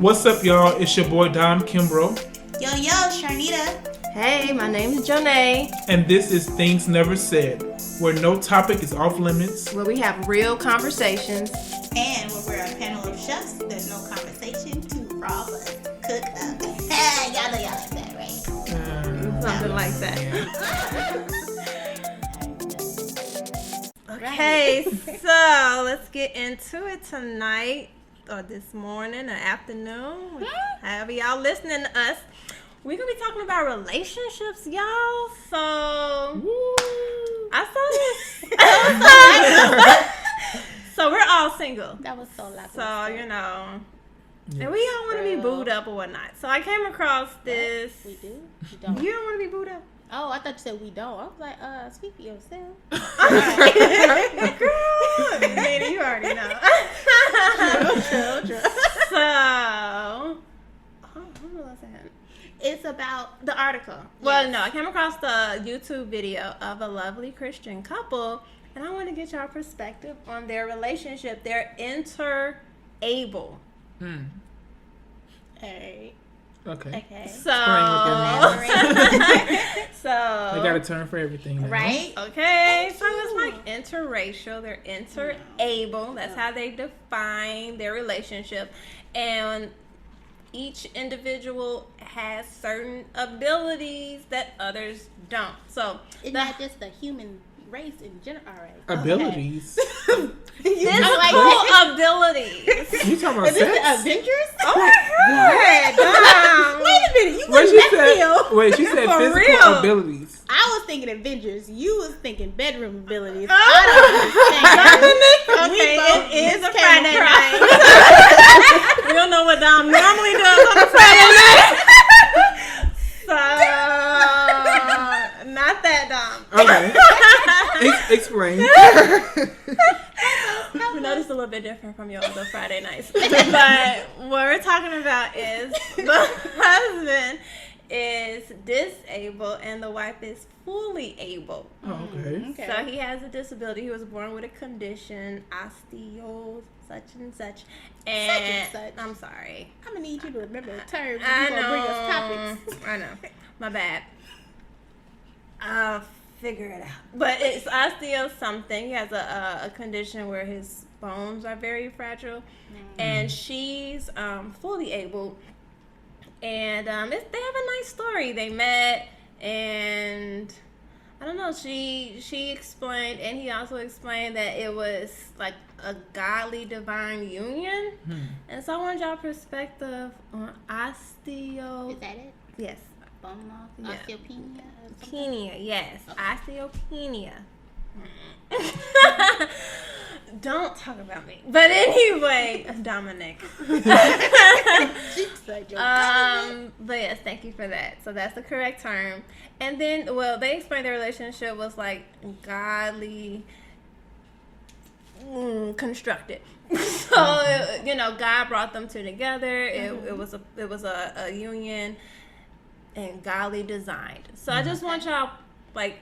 What's up, y'all? It's your boy Dom Kimbrough. Yo, Sharnita. Hey, my name is Janae. And this is Things Never Said, where no topic is off limits. Where we have real conversations. And when we're a panel of chefs, there's no conversation to raw but cook up. Y'all know y'all like that, right? Something like that. Okay, so let's get into it tonight, or this morning, or afternoon, however y'all listening to us. We're going to be talking about relationships, y'all. So, I saw this. So, we're all single. That was so loud. So, you know, and we all want to be booed up or whatnot. So, I came across this. We do? You don't? You don't want to be booed up? Oh, I thought you said we don't. I was like, speak for yourself. Girl, Nina, you already know. True. So, what was that? It's about The article. Yes. Well, no, I came across the YouTube video of a lovely Christian couple, and I want to get y'all perspective on their relationship. They're interable. Alright. Okay. So, they got a term for everything now. Right? Okay, so it's like interracial. They're interable. That's how they define their relationship. And each individual has certain abilities that others don't. So it's not just the human race in general. All right. Abilities. This is like cool abilities. You talking about Is this sex? the Avengers? Oh my God! Wait a minute. You Wait, she said For physical real? abilities. I was thinking Avengers. You was thinking bedroom abilities. Okay, it is a Friday night. We don't know what Dom normally does on a Friday night. So, not that Dom. Okay. Explain. We know this is a little bit different from your other Friday nights. But what we're talking about is the husband is disabled and the wife is fully able. Oh, okay. So he has a disability. He was born with a condition, osteo such and such. And such. I'm sorry. I'm gonna need you to remember the terms. I Bring us topics. know. I know. My bad. I'll figure it out. But it's osteo something. He has a condition where his bones are very fragile. And she's fully able. And they have a nice story. They met, and I don't know. She explained, and he also explained that it was like a godly divine union. And so I want y'all perspective on osteo. Is that it? Yes. Bone loss? Yeah. Osteopenia? Osteopenia, yes. Okay. Osteopenia. Don't talk about me. But anyway, Dominic. But yes, thank you for that. So that's the correct term. And then, well, they explained their relationship was like godly constructed. So God brought them two together. It was a union and godly designed. So I just want y'all, like,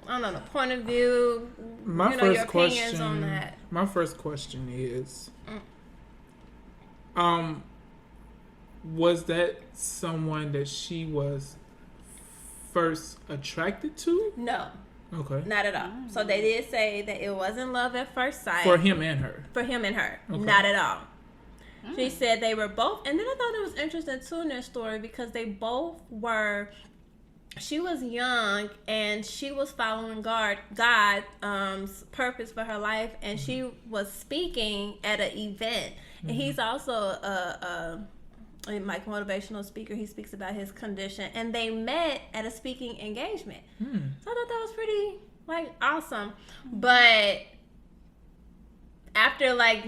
I don't know, the point of view, your opinions on that. My first question is, was that someone that she was first attracted to? No. Okay. Not at all. So they did say that it wasn't love at first sight. For him and her. Okay. Not at all. She said they were both, and then I thought it was interesting too in their story because they both were. She was young and she was following God's purpose for her life, and she was speaking at an event. And he's also a motivational speaker. He speaks about his condition, and they met at a speaking engagement. So I thought that was pretty awesome, but. After at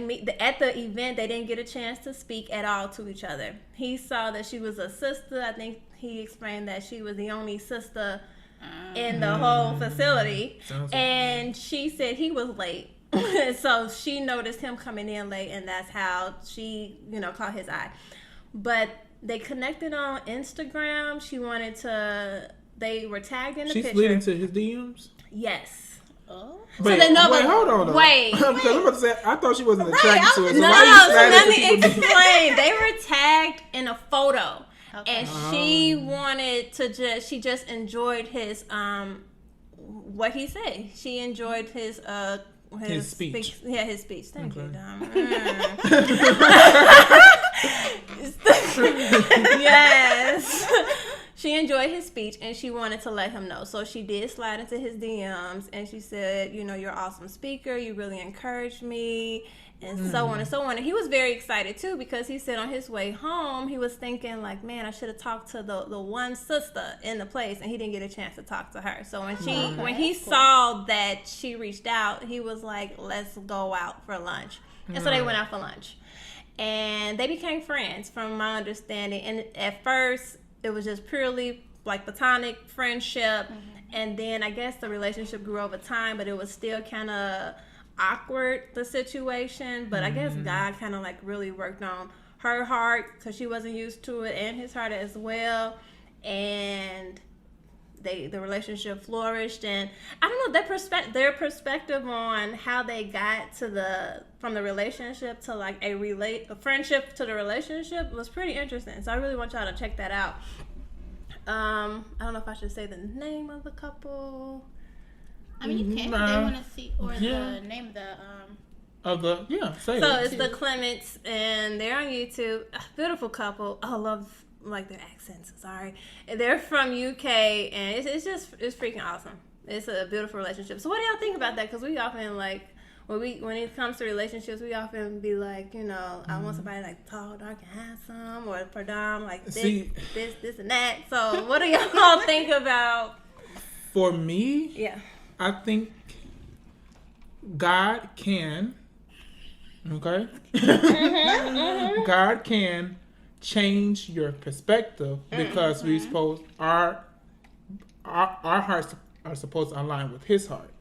the event, they didn't get a chance to speak at all to each other. He saw that she was a sister. I think he explained that she was the only sister in the whole facility. And she said he was late. So she noticed him coming in late, and that's how she, caught his eye. But they connected on Instagram. They were tagged in the picture. She's leading to his DMs? Yes. Oh. Wait, hold on. Wait. Because I'm about to say, I thought she wasn't attracted to it. No, so let me explain. They were in a photo. Okay. And she wanted to she just enjoyed his what he said. She enjoyed his speech. Yeah, his speech. Thank you, Dom. Yes. She enjoyed his speech and she wanted to let him know. So she did slide into his DMs and she said, you know, you're an awesome speaker. You really encouraged me. And so on and so on. And he was very excited too, because he said on his way home, he was thinking like, man, I should have talked to the one sister in the place, and he didn't get a chance to talk to her. So when he saw that she reached out, he was like, let's go out for lunch. And so they went out for lunch. And they became friends from my understanding. And at first, it was just purely like platonic friendship. And then I guess the relationship grew over time, but it was still kind of awkward, the situation. But I guess God kind of like really worked on her heart because she wasn't used to it, and his heart as well. And the relationship flourished. And I don't know, their perspective on how they got to from the relationship to like a friendship to the relationship was pretty interesting. So I really want y'all to check that out. I don't know if I should say the name of the couple. I mean, you can if they want to see, or the name of the say so it. It's the Clements, and they're on YouTube. Beautiful couple. I love like their accents. Sorry, they're from UK, and it's freaking awesome. It's a beautiful relationship. So what do y'all think about that? Because we often like when it comes to relationships, we often be like, you know, I want somebody like tall, dark, and handsome, or for Dom like this, and that. So what do y'all think about? For me, yeah, I think God can. Okay, God can change your perspective because we supposed our hearts are supposed to align with His heart.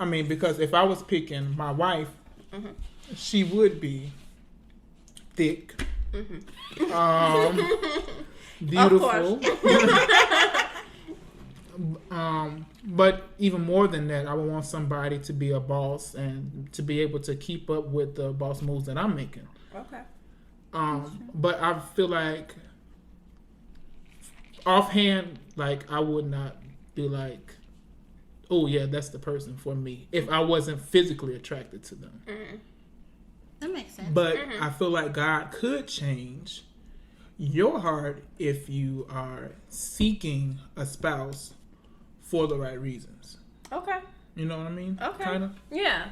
I mean, because if I was picking my wife, she would be thick, beautiful. But even more than that, I would want somebody to be a boss and to be able to keep up with the boss moves that I'm making. Okay. But I feel like offhand, like I would not be like, oh yeah, that's the person for me if I wasn't physically attracted to them. That makes sense. But I feel like God could change your heart if you are seeking a spouse for the right reasons. Okay. You know what I mean? Okay. Kind of. Yeah.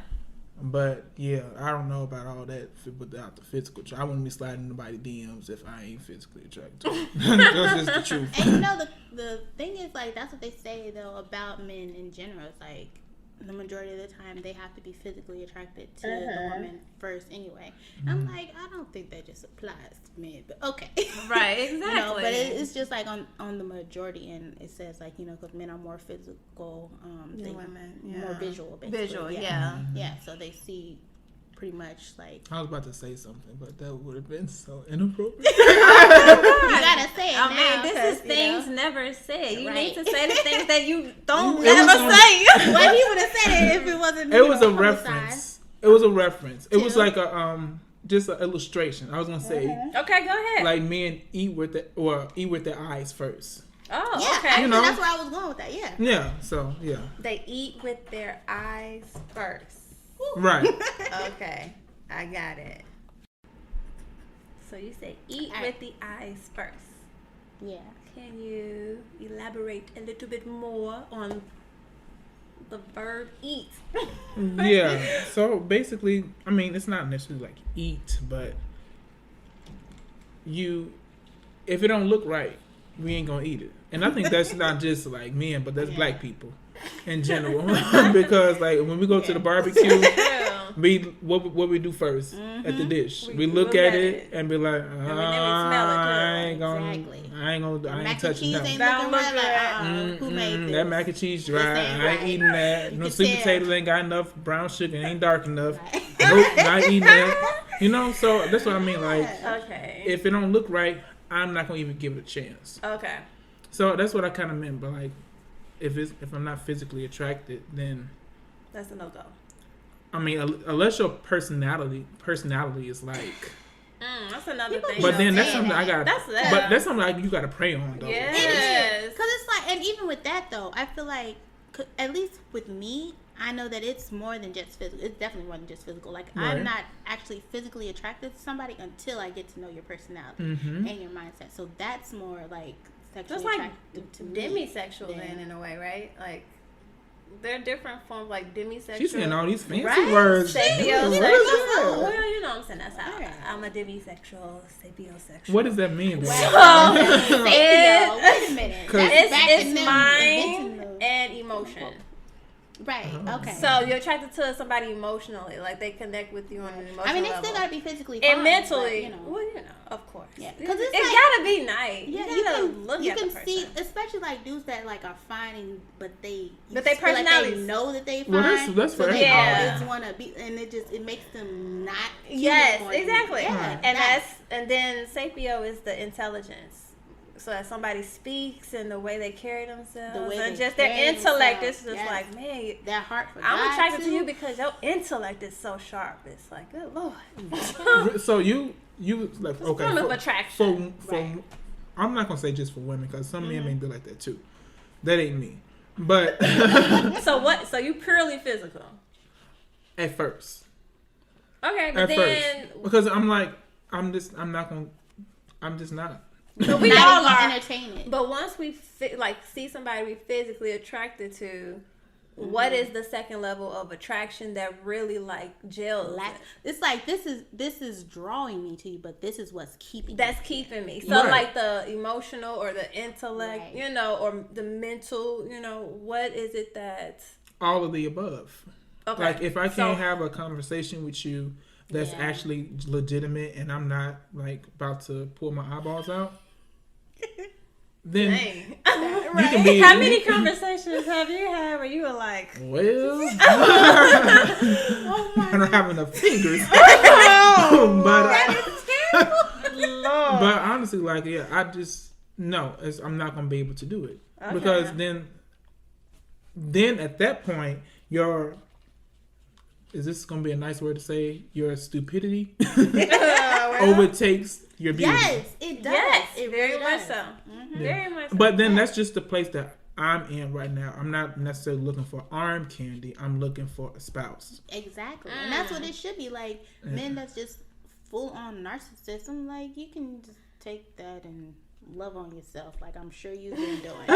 But yeah, I don't know about all that without the physical. I wouldn't be sliding nobody DMs if I ain't physically attracted to them. That's just the truth. And you know, the thing is, like, that's what they say though about men in general. It's like the majority of the time they have to be physically attracted to the woman first anyway. I'm like, I don't think that just applies to men, but okay. Right, exactly. You know, but it's just like on the majority, and it says like, you know, because men are more physical, women, more visual, basically. Visual, yeah. So they see pretty much like. I was about to say something, but that would have been so inappropriate. You gotta say it I now. mean, this is things never said. You need to say the things that you don't ever say. Well, he would have said it if it wasn't. It was a reference. It was a reference. It was like a just an illustration. I was gonna say. Okay, go ahead. Like men eat with their eyes first. Oh, yeah, okay. actually, that's where I was going with that. Yeah. Yeah. So yeah. They eat with their eyes first. Right. Okay, I got it. So you say eat with the eyes first. Yeah. Can you elaborate a little bit more on the verb eat? Yeah. So basically, I mean, it's not necessarily like eat, but if it don't look right, we ain't gonna eat it. And I think that's not just like men, but that's black people in general. Because like when we go to the barbecue, what we do first at the dish, we look at it and be like, I ain't touching that. Who made this? That mac and cheese dry. I ain't eating that. No sweet potato ain't got enough. Brown sugar ain't dark enough. Nope, not eating that. You know, so that's what I mean. Like, if it don't look right, I'm not gonna even give it a chance. Okay. So that's what I kind of meant. But like, if I'm not physically attracted, then that's a no-go. I mean, unless your personality is like That's another thing. But then that's something I got. That's But that's something like you got to pray on though. Yes. Because it's like, and even with that though, I feel like, at least with me, I know that it's more than just physical. It's definitely more than just physical. Like, I'm not actually physically attracted to somebody until I get to know your personality and your mindset. So that's more like sexually attractive to me. Demisexual then, in a way, right? Like, there are different forms, like demisexual. She's saying all these fancy words. Sapiosexual. Well, you know what I'm saying. That's how I'm a demisexual, sapiosexual. What does that mean? Wait a minute. It's mind and emotion. Right. Okay. So you're attracted to somebody emotionally, like they connect with you on an emotional level. I mean, it still gotta be physically fine, and mentally. But, you know. Well, you know, of course. Yeah, because it gotta be nice. Yeah, you can look you at can the person. see, especially like dudes that like are fine, but they personalities, like they know that they fine. Well, that's so for they everybody. always want to be, and it makes them not. Yes, exactly. Yeah, and then sapio is the intelligence. So as somebody speaks and the way they carry themselves, and just their intellect, it's just like, man, their heart. I'm attracted to you because your intellect is so sharp. It's like, good Lord. So you like, okay, form of attraction. For I'm not gonna say just for women because some men may be like that too. That ain't me. But so what? So you purely physical? At first. Okay, but then because I'm just not. But we all are entertaining. But once we see somebody we physically attracted to, what is the second level of attraction that really like gels? It's like this is drawing me to you, but this is what's keeping. That's keeping me. So like the emotional or the intellect, you know, or the mental, you know, what is it that? All of the above. Okay. Like if I can't have a conversation with you that's actually legitimate, and I'm not like about to pull my eyeballs out. Then you can be. How many conversations have you had where you were like, well, I don't have enough fingers. But honestly, like, yeah, I just I'm not gonna be able to do it because then at that point, is this gonna be a nice word to say? Your stupidity overtakes your beauty. Yes, it does. Yes, it very really much does. so. Yeah. Very much so. But then that's just the place that I'm in right now. I'm not necessarily looking for arm candy. I'm looking for a spouse. Exactly. And that's what it should be. Like, men that's just full on narcissism, like, you can just take that and love on yourself, like I'm sure you've been doing. Hey,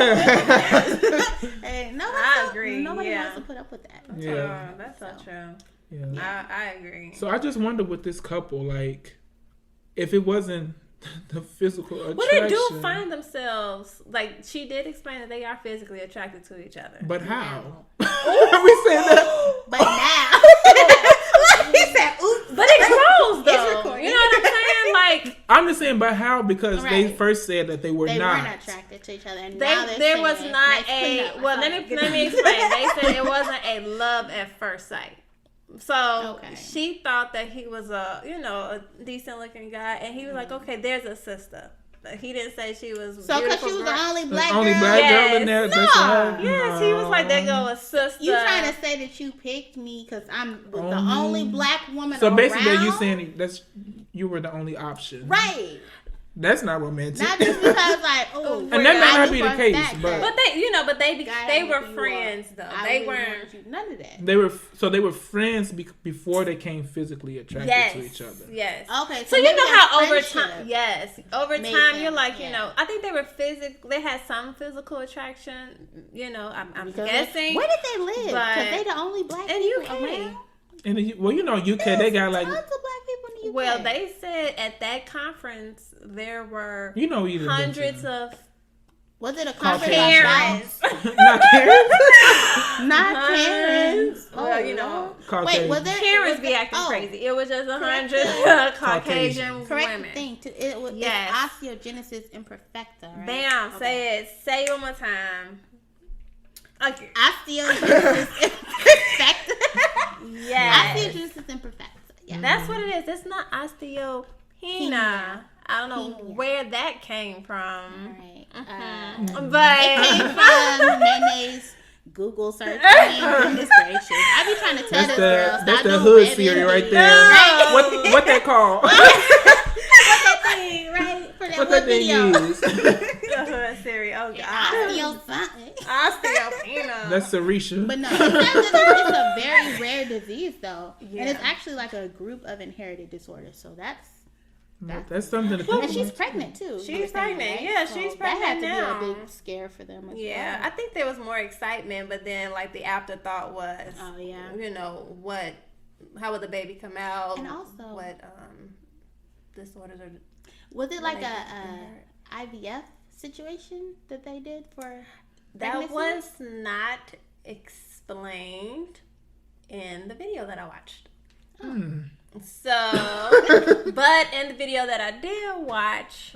I agree. Nobody wants to put up with that. Yeah, that's so true. Yeah, I agree. So I just wonder with this couple, like, if it wasn't the physical attraction. Well, they do find themselves, like, she did explain that they are physically attracted to each other. But how? We said that. But now. He said, oops. But it grows, though. You know what I'm saying? Like, I'm just saying, but how? Because they first said that they weren't attracted to each other, and there was not a. Well, let me explain. They said it wasn't a love at first sight. So she thought that he was a decent looking guy, and he was like, okay, there's a sister. He didn't say she was because she was the only black girl. Girl in there. Yes, he was like, there go a sister. You trying to say that you picked me because I'm the only black woman so around? So basically, you saying you were the only option, right? That's not romantic. Not just because, like, and that may not be the case, but they were friends though. They weren't none of that. They were friends before they came physically attracted to each other. Yes. Okay. So you know how over time, you're like, you know, I think they were they had some physical attraction. You know, I'm guessing. Where did they live? Because they the only black people around. UK, they got like tons of black people in the UK. Well, they said at that conference there were hundreds of. Was it a conference? Karens. Not Karens. Not Karens. Well, you know. Wait, was there Karens be acting crazy? It was just 100 Caucasian women. Correct thing. It was osteogenesis imperfecta. Right? Bam. Say it. Say it one more time. Okay. Osteogenesis imperfecta. Yes. Osteogenesis imperfecta. Yeah. That's what it is. It's not osteopenia. I don't know where that came from. Right. But it came from Nene's Google search. Goodness gracious. I be trying to tell this girl. That's the hood theory right there. Right. What that called? the video. The hood series. Oh God. Osteopenia. That's Sarisha. But no, it's a very rare disease though, and it's actually like a group of inherited disorders. So that's something to think. And she's pregnant too. She's pregnant. Right? Yeah, so she's pregnant now. That had to be a big scare for them. As well. I think there was more excitement, but then like the afterthought was, how would the baby come out? And also, what disorders are? Was it like a IVF situation that they did for? That was not explained in the video that I watched. So, but in the video that I did watch,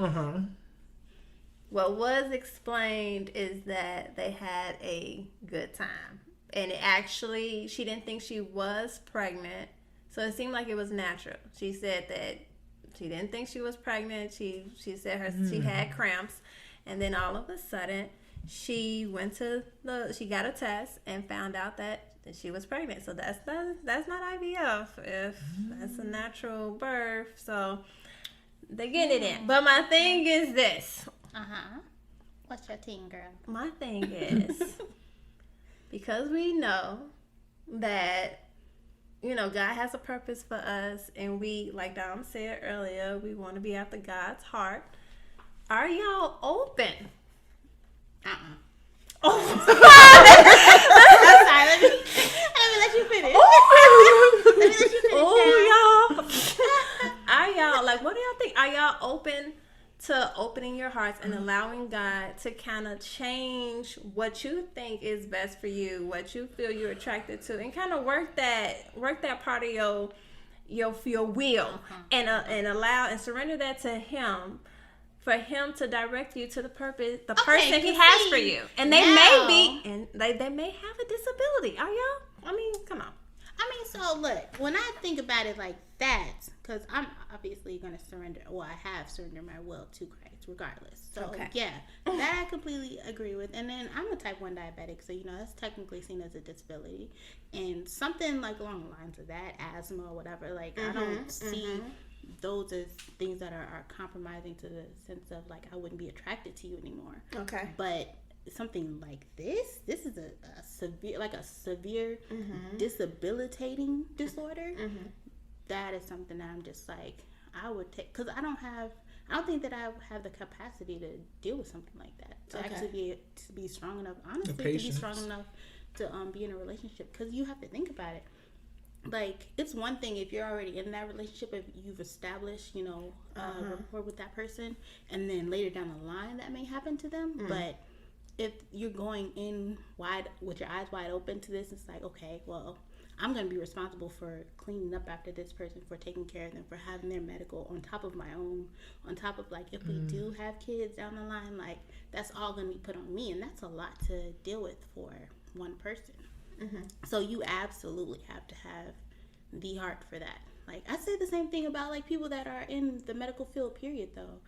what was explained is that they had a good time. And she didn't think she was pregnant. So it seemed like it was natural. She said that she didn't think she was pregnant. She said she had cramps. And then all of a sudden, she she got a test and found out that she was pregnant. So that's not IVF. If that's a natural birth, so they get it in. But my thing is this. What's your thing, girl? My thing is because we know that God has a purpose for us, and we, like Dom said earlier, we want to be after God's heart. Are y'all open? Oh, I'm sorry. Let me let you finish. Oh, y'all. Are y'all, like, what do y'all think? Are y'all open to opening your hearts and allowing God to kind of change what you think is best for you, what you feel you're attracted to, and kind of work that part of your will, and allow and surrender that to Him, for Him to direct you to the purpose, the person He has for you. And they may have a disability. Are y'all? I mean, come on. So look, when I think about it like that, because I'm obviously going to surrender, I have surrendered my will to Christ regardless. So yeah, that I completely agree with. And then I'm a type 1 diabetic, so that's technically seen as a disability. And something like along the lines of that, asthma or whatever, like I don't see those as things that are compromising to the sense of like I wouldn't be attracted to you anymore. Okay. But something like this is a severe disabilitating disorder. That is something that I'm just like I would take, because I don't think that I have the capacity to deal with something like that, to actually be strong enough, honestly, to be strong enough to be in a relationship. Because you have to think about it. Like, it's one thing if you're already in that relationship, if you've established, rapport with that person, and then later down the line that may happen to them. But if you're going in wide with your eyes wide open to this, it's like, okay, well, I'm going to be responsible for cleaning up after this person, for taking care of them, for having their medical on top of my own, on top of, like, if we do have kids down the line, like, that's all going to be put on me, and that's a lot to deal with for one person. So you absolutely have to have the heart for that. Like, I say the same thing about, like, people that are in the medical field, period, though.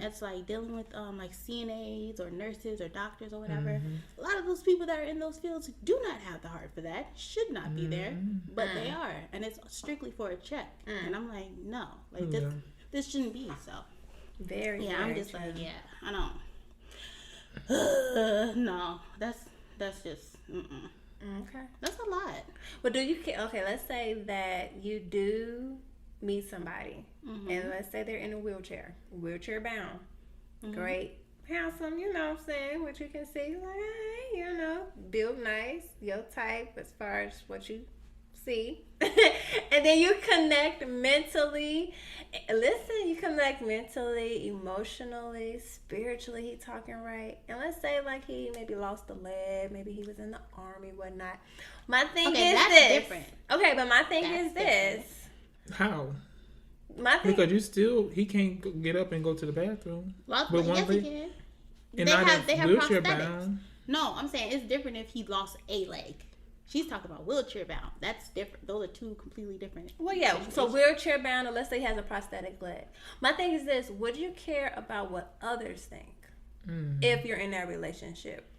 It's like dealing with like CNAs or nurses or doctors or whatever. A lot of those people that are in those fields do not have the heart for that, should not be there, but they are, and it's strictly for a check. And I'm like, no, like this shouldn't be. So very I'm just true. Like, I don't no, that's just okay, that's a lot. But let's say that you do meet somebody, and let's say they're in a wheelchair bound, great, handsome, what I'm saying, what you can see, like, hey, build nice, your type as far as what you see, and then you connect mentally, emotionally, spiritually, he talking right, and let's say like he maybe lost a leg, maybe he was in the army, whatnot. My thing is that's this. Different. Okay, but my thing is this. How? Because he can't get up and go to the bathroom. Well, yes, he can. They have wheelchair bound. No, I'm saying it's different if he lost a leg. She's talking about wheelchair bound. That's different. Those are two completely different. Well, yeah. So wheelchair bound, or let's say he has a prosthetic leg. My thing is this: would you care about what others think if you're in that relationship?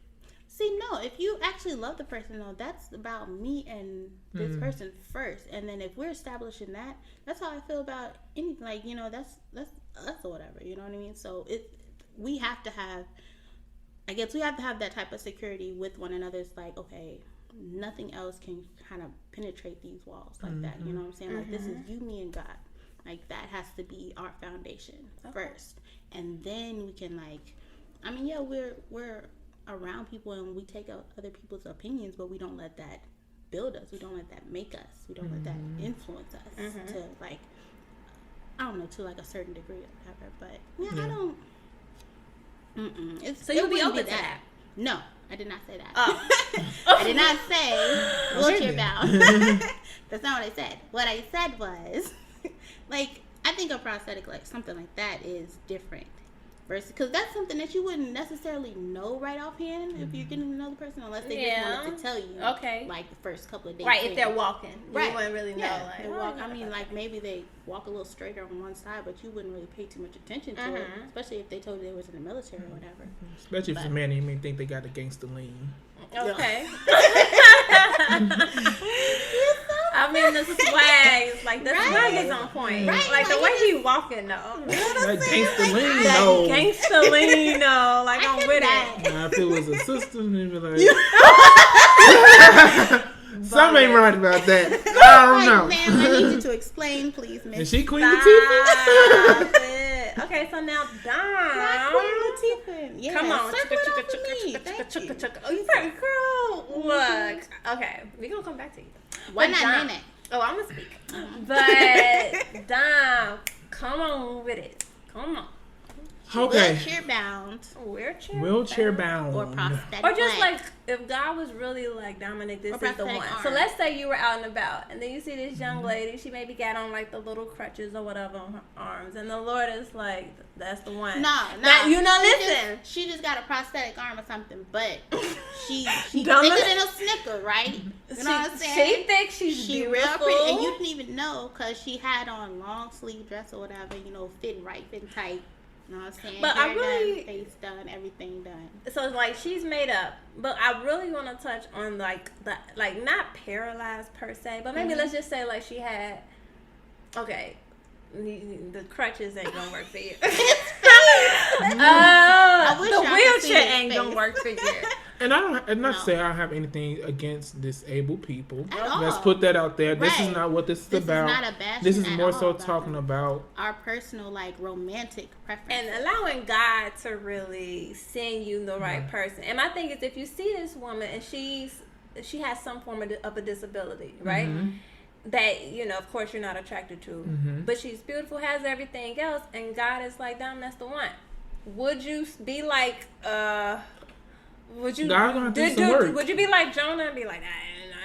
See, no, if you actually love the person, though, that's about me and this person first. And then if we're establishing that, that's how I feel about anything. Like, you know, that's us or whatever. You know what I mean? So we have to have, I guess we have to have that type of security with one another. It's like, okay, nothing else can kind of penetrate these walls like that. You know what I'm saying? Like, this is you, me, and God. Like, that has to be our foundation first. And then we can, like, I mean, yeah, we're around people and we take out other people's opinions, but we don't let that build us. We don't let that make us. We don't let that influence us to, like, I don't know, to like a certain degree or whatever. But yeah. I don't. So you'll be open to that? No, I did not say that. Oh. I did not say wheelchair bound. That's not what I said. What I said was, like, I think a prosthetic, like something like that, is different. Because that's something that you wouldn't necessarily know right offhand if you're getting to know the person, unless they just wanted to tell you. Okay. Like the first couple of days. Right, if they're walking. Right. You wouldn't really know. Yeah, Like, they walk, I mean, like maybe they walk a little straighter on one side, but you wouldn't really pay too much attention to it, especially if they told you they was in the military or whatever. Especially if a man you may think they got the gangster lean. Okay. I mean, the swag, like, the swag is on point. Right. Like, the way he walking, though. That gangster lean, That though. gangster lean, though. Like, I'm with it. Now, if it was a sister, then be like... Some ain't right about that. I don't know. Ma'am, I need you to explain, please, miss. Is she Queen Latifah? Okay, so now Not Dom. Queen Latifah. Yeah, Come on. circle it up for me. Thank you. Oh, you right, girl. Look. Okay, we're going to come back to you. Why But not Dom- Nene? Oh, I'm going to speak. But, Dom, come on with it. Come on. Okay. Wheelchair bound. Wheelchair bound. Or prosthetic. Or just leg. like, if God was really like, Dominic, this Or is the prosthetic one. arm. So let's say you were out and about, and then you see this young lady, she maybe got on like the little crutches or whatever on her arms, and the Lord is like, that's the one. No. You know, listen. She just got a prosthetic arm or something, but she Dominic- thicker than a Snicker, right? You know what I'm saying? She thinks she's She beautiful. real pretty, and you didn't even know because she had on long sleeve dress or whatever, you know, fitting right, fitting tight. You know what I'm saying? But Hair I really- done, face done, everything done. So like she's made up, but I really want to touch on like the like not paralyzed per se, but maybe let's just say like she had the crutches ain't gonna work for you. I wish the y'all could see wheelchair his ain't gonna face. work for you. And I'm not to say I have anything against disabled people. At all. Let's put that out there. This is Right. not what this is This is about. not a bashing This is at more all so about talking them. about Our personal, like, romantic preferences. And allowing God to really send you the right person. And my thing is, if you see this woman and she has some form of a disability, right? That, you know, of course you're not attracted to, but she's beautiful, has everything else, and God is like, damn, that's the one. Would you be like, would you God gonna do some work. Would you be like Jonah and be like,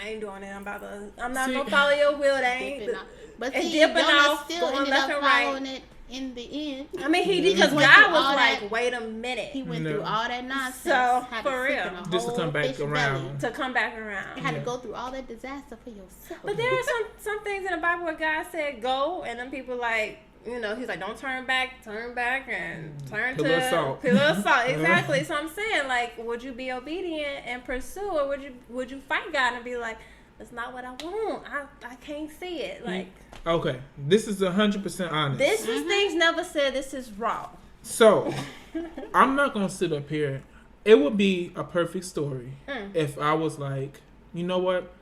I ain't doing it. I'm not See- gonna follow your will. That ain't. Dipping off. But and see, dipping Jonah off, still going ended left up and right. following it in the end. I mean, he did because went God through was all like, that- wait a minute. He went No. through all that nonsense. So, had for to sleep real. in a Just to whole come back fish around. belly. To come back around. You had to go through all that disaster for yourself. But there are some things in the Bible where God said go, and then people like, you know, he's like, don't turn back, and turn Pillar of to salt. pillar of salt. Exactly. So I'm saying, like, would you be obedient and pursue, or would you fight God and be like, that's not what I want. I can't see it. Like, okay. This is 100% honest. this is things never said. This is raw. So I'm not gonna sit up here. It would be a perfect story if I was like, you know what?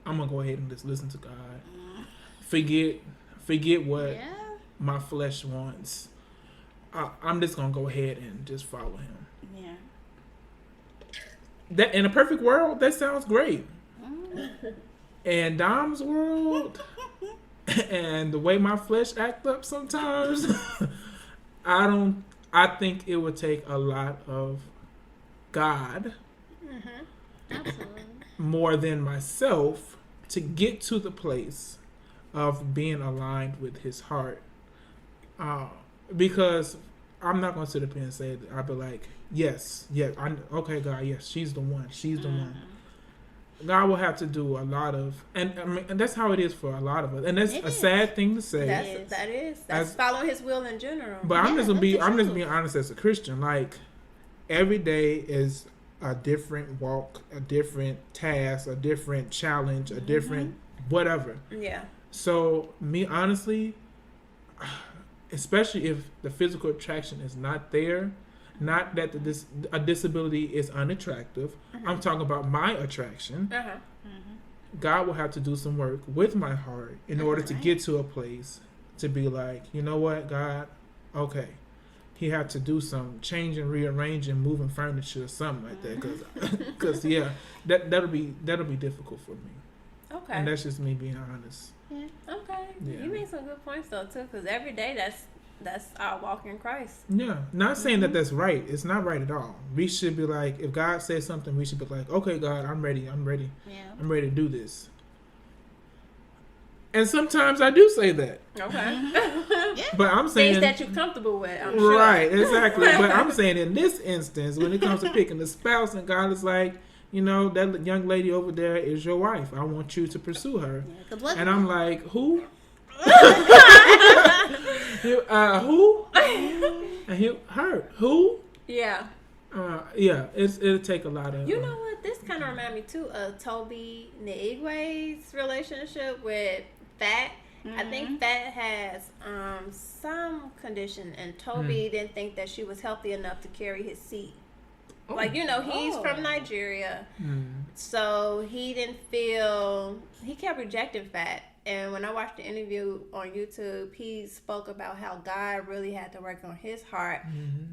I'm gonna go ahead and just listen to God. Forget what Yeah. my flesh wants. I'm just gonna go ahead and just follow Him. Yeah. That in a perfect world, that sounds great. In Dom's world, and the way my flesh act up sometimes, I think it would take a lot of God Absolutely. more than myself to get to the place of being aligned with His heart. Because I'm not going to sit up here and say that. I'll be like, yes, okay, God, yes, she's the one. She's the one. God will have to do a lot of, and I mean, and that's how it is for a lot of us, and that's It a is. sad thing to say. That's following His will in general. But I'm Yeah, just that's the being truth. honest as a Christian. Like, every day is a different walk, a different task, a different challenge, a different whatever. Yeah. So me, honestly, especially if the physical attraction is not there, not that a disability is unattractive. I'm talking about my attraction. God will have to do some work with my heart in order to get to a place to be like, you know what, God, okay. He had to do some changing, rearranging, moving furniture, or something like that. Because yeah, that'll be difficult for me. Okay. And that's just me being honest. Yeah. Okay. Yeah. You make some good points though too, because every day that's our walk in Christ. Yeah. Not saying that that's right. It's not right at all. We should be like, if God says something, we should be like, okay, God, I'm ready. Yeah. I'm ready to do this. And sometimes I do say that. Okay. But I'm saying things that you're comfortable with, I'm sure. Right, exactly. But I'm saying in this instance, when it comes to picking a spouse, and God is like, you know, that young lady over there is your wife. I want you to pursue her. Yeah, and I'm like, who? Who? And her. Who? Yeah. Yeah, it'll take a lot of... You know what? This kind of remind me, too, of Toby Nwigwe's relationship with Fat. I think Fat has some condition, and Toby didn't think that she was healthy enough to carry his seat. Oh. Like, you know, he's from Nigeria, so he didn't feel... He kept rejecting Fat. And when I watched the interview on YouTube, he spoke about how God really had to work on his heart.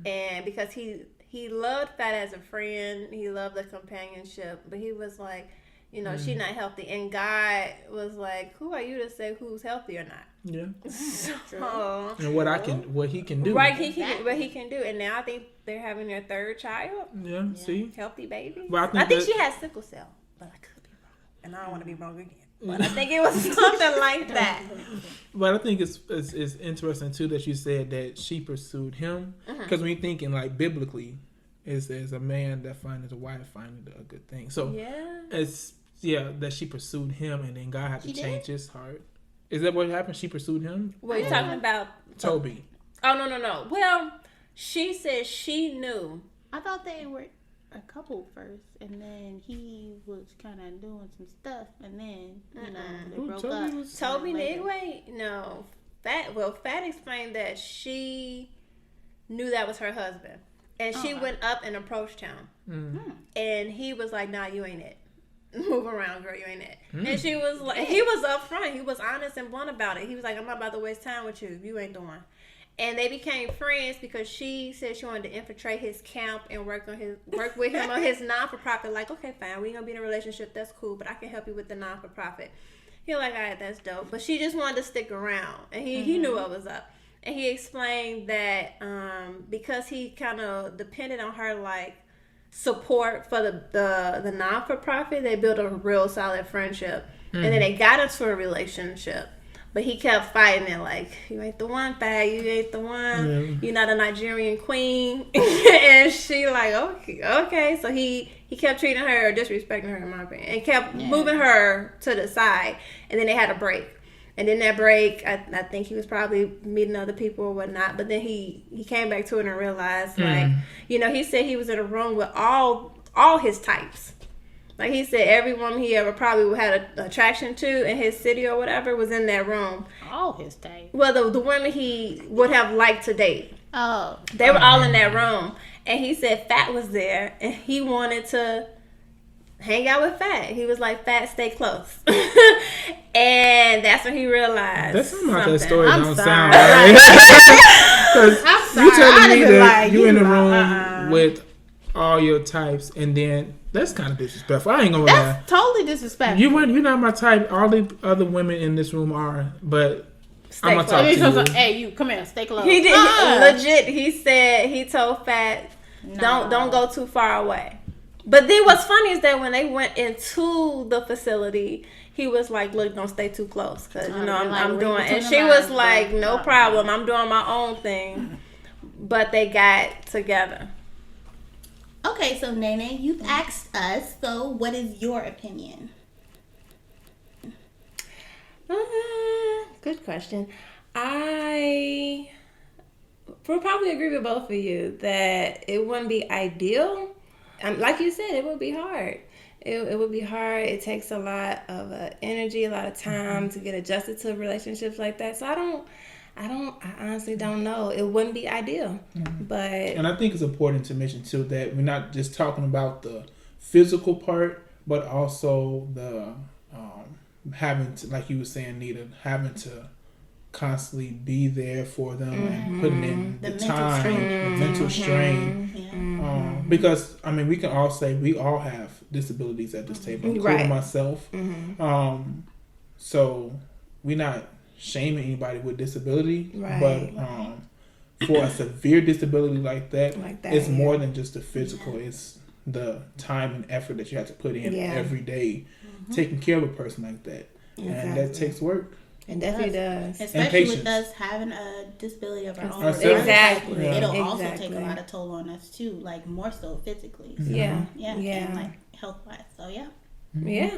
And because he loved Fat as a friend, he loved the companionship, but he was like, you know, she's not healthy. And God was like, who are you to say who's healthy or not? Yeah. So, and what he can do. Right, what he can do. And now I think they're having their third child. Yeah, see? Healthy baby. Well, I think she has sickle cell, but I could be wrong. And I don't want to be wrong again. But I think it was something like that. But I think it's interesting, too, that you said that she pursued him. Because when you're thinking, like, biblically, is a man that finds a wife finding a good thing. So, it's, that she pursued him, and then God had to change his heart. Is that what happened? She pursued him? What are you talking about? Toby. Oh, no. Well, she said she knew. I thought they were a couple first, and then he was kind of doing some stuff, and then they broke up. Toby Nwigwe? No. Fat explained that she knew that was her husband, and she went up and approached him, and he was like, "Nah, you ain't it. Move around, girl, you ain't it." And she was like, he was upfront, he was honest and blunt about it. He was like, "I'm not about to waste time with you. You ain't the one." And they became friends because she said she wanted to infiltrate his camp and work with him on his non-for-profit. Like, okay, fine, we ain't gonna be in a relationship. That's cool, but I can help you with the non-for-profit. He was like, all right, that's dope. But she just wanted to stick around, and he knew what was up. And he explained that because he kind of depended on her like support for the non-for-profit, they built a real solid friendship, and then they got into a relationship. But he kept fighting it like, you ain't the one, Fat. You ain't the one. You're not a Nigerian queen. And she like, okay. So he kept treating her, disrespecting her, in my opinion, and kept moving her to the side. And then they had a break. And then that break, I think he was probably meeting other people or whatnot. But then he came back to it and realized, like, you know, he said he was in a room with all his types. Like he said, every woman he ever probably had an attraction to in his city or whatever was in that room. All his type. Well, the women he would have liked to date. Oh. They were all in that room. And he said Fat was there, and he wanted to hang out with Fat. He was like, Fat, stay close. And that's when he realized. That's not how that story don't sound right. Because you telling me that you in the room with all your types, and then that's kind of disrespectful. I ain't gonna lie. That's totally disrespectful. You're not my type. All the other women in this room are, but I'm gonna talk to you. Hey, you come here, stay close. He did legit. He said he told Fat, don't go too far away. But then what's funny is that when they went into the facility, he was like, "Look, don't stay too close, because you know I'm doing." And she was like, "No problem. I'm doing my own thing." But they got together. Okay, so Nene, you've asked us, so what is your opinion? Good question. I would probably agree with both of you that it wouldn't be ideal, like you said, it would be hard. It would be hard. It takes a lot of energy, a lot of time to get adjusted to relationships like that. So I honestly don't know. It wouldn't be ideal, but. And I think it's important to mention too that we're not just talking about the physical part, but also the having to, like you were saying, Nita, having to constantly be there for them and putting in the time, the mental strain. Yeah. Because I mean, we can all say we all have disabilities at this table, including myself. So we're not shaming anybody with disability, but for a severe disability like that, it's more than just the physical. It's the time and effort that you have to put in every day taking care of a person like that. And that takes work. It definitely does. Especially with us having a disability of our own. Exactly. Yeah. It'll also take a lot of toll on us too, like more so physically. So, and like health-wise. So Yeah.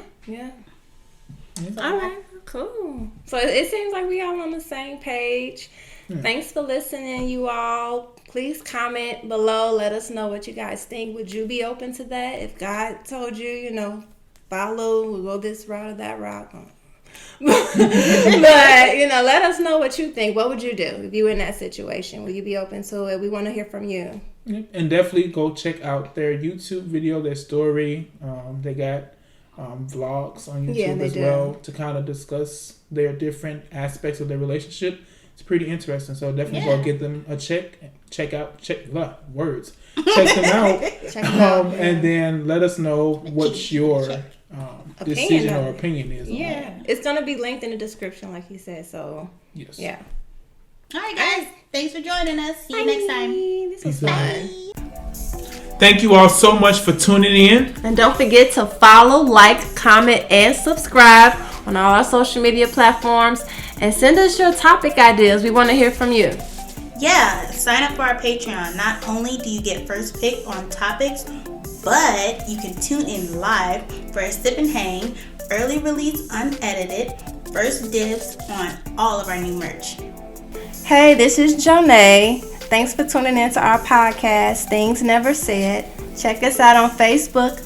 All right. Cool. So it seems like we all on the same page. Thanks for listening, you all. Please comment below. Let us know what you guys think. Would you be open to that? If God told you, follow, we'll go this route or that route. But, let us know what you think. What would you do if you were in that situation? Will you be open to it? We want to hear from you. And definitely go check out their YouTube video, their story. They got vlogs on YouTube as well to kind of discuss their different aspects of their relationship. It's pretty interesting. So definitely go give them a check them out. And then let us know what your decision or opinion is. It's going to be linked in the description, like you said. So, yes. Yeah. All right, guys. Thanks for joining us. See you next time. This was fun. Thank you all so much for tuning in. And don't forget to follow, like, comment, and subscribe on all our social media platforms. And send us your topic ideas. We want to hear from you. Yeah, sign up for our Patreon. Not only do you get first pick on topics, but you can tune in live for a sip and hang, early release unedited, first dibs on all of our new merch. Hey, this is Jonay. Thanks for tuning in to our podcast, Things Never Said. Check us out on Facebook,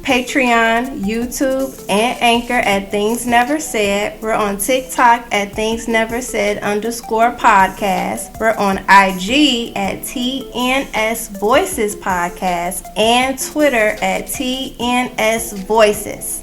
Patreon, YouTube, and Anchor at Things Never Said. We're on TikTok at Things Never Said _podcast. We're on IG at TNS Voices Podcast and Twitter at TNS Voices.